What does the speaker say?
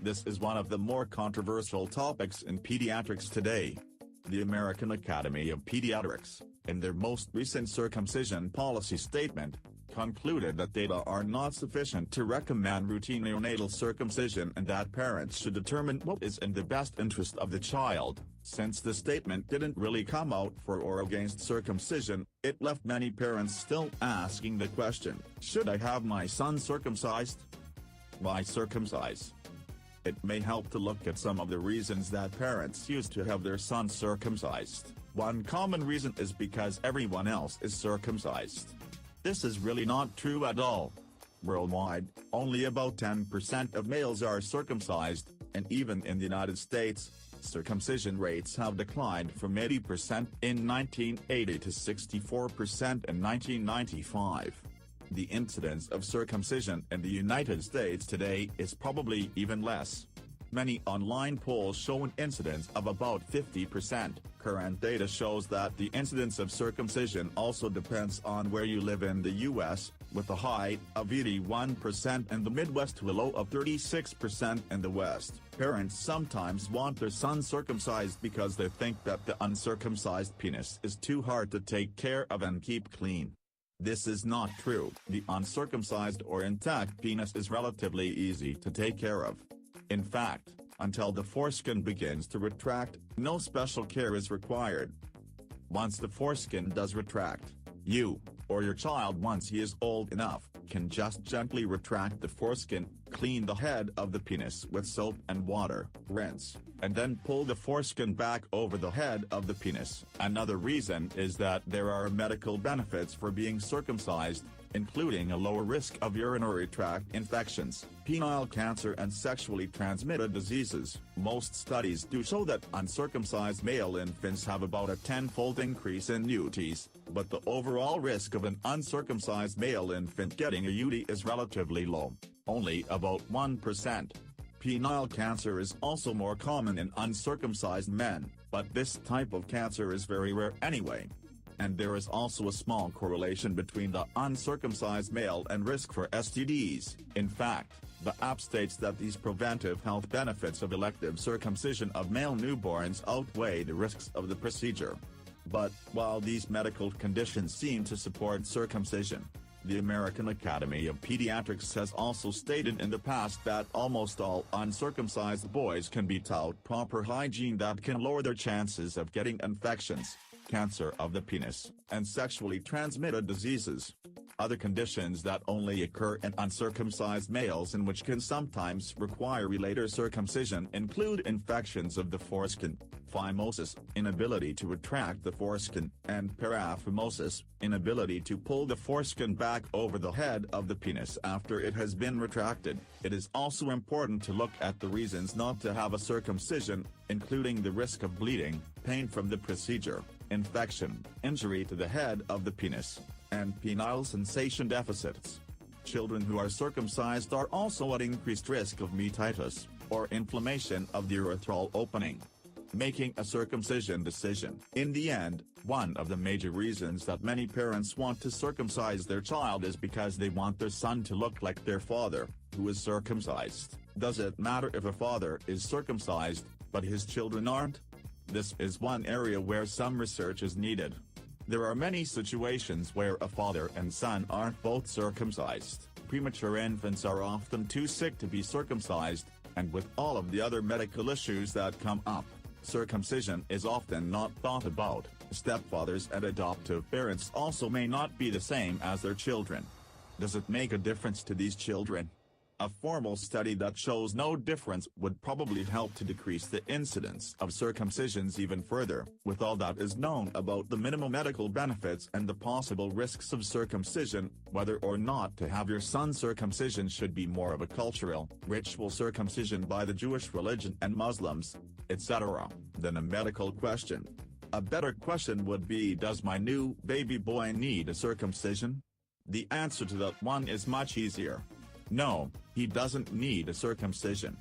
This is one of the more controversial topics in pediatrics today. The American Academy of Pediatrics, in their most recent Circumcision Policy Statement, concluded that data are not sufficient to recommend routine neonatal circumcision and that parents should determine what is in the best interest of the child. Since the statement didn't really come out for or against circumcision, it left many parents still asking the question, should I have my son circumcised? Why circumcise? It may help to look at some of the reasons that parents use to have their son circumcised. One common reason is because everyone else is circumcised. This is really not true at all. Worldwide, only about 10% of males are circumcised, and even in the United States, circumcision rates have declined from 80% in 1980 to 64% in 1995. The incidence of circumcision in the United States today is probably even less. Many online polls show an incidence of about 50%. Current data shows that the incidence of circumcision also depends on where you live in the U.S., with a high of 81% in the Midwest to a low of 36% in the West. Parents sometimes want their son circumcised because they think that the uncircumcised penis is too hard to take care of and keep clean. This is not true. The uncircumcised or intact penis is relatively easy to take care of. In fact, until the foreskin begins to retract, no special care is required. Once the foreskin does retract, you, or your child once he is old enough, can just gently retract the foreskin, clean the head of the penis with soap and water, rinse, and then pull the foreskin back over the head of the penis. Another reason is that there are medical benefits for being circumcised, including a lower risk of urinary tract infections, penile cancer and sexually transmitted diseases. Most studies do show that uncircumcised male infants have about a 10-fold increase in UTIs, but the overall risk of an uncircumcised male infant getting a UTI is relatively low, only about 1%. Penile cancer is also more common in uncircumcised men, but this type of cancer is very rare anyway. And there is also a small correlation between the uncircumcised male and risk for STDs. In fact, the app states that these preventive health benefits of elective circumcision of male newborns outweigh the risks of the procedure. But, while these medical conditions seem to support circumcision, the American Academy of Pediatrics has also stated in the past that almost all uncircumcised boys can be taught proper hygiene that can lower their chances of getting infections, cancer of the penis, and sexually transmitted diseases. Other conditions that only occur in uncircumcised males and which can sometimes require later circumcision include infections of the foreskin, phimosis, inability to retract the foreskin, and paraphimosis, inability to pull the foreskin back over the head of the penis after it has been retracted. It is also important to look at the reasons not to have a circumcision, including the risk of bleeding, pain from the procedure, infection, injury to the head of the penis, and penile sensation deficits. Children who are circumcised are also at increased risk of metitis, or inflammation of the urethral opening. Making a circumcision decision. In the end, one of the major reasons that many parents want to circumcise their child is because they want their son to look like their father, who is circumcised. Does it matter if a father is circumcised, but his children aren't? This is one area where some research is needed. There are many situations where a father and son aren't both circumcised. Premature infants are often too sick to be circumcised, and with all of the other medical issues that come up, circumcision is often not thought about. Stepfathers and adoptive parents also may not be the same as their children. Does it make a difference to these children? A formal study that shows no difference would probably help to decrease the incidence of circumcisions even further. With all that is known about the minimal medical benefits and the possible risks of circumcision, whether or not to have your son circumcision should be more of a cultural, ritual circumcision by the Jewish religion and Muslims, etc., than a medical question. A better question would be, does my new baby boy need a circumcision? The answer to that one is much easier. No, he doesn't need a circumcision.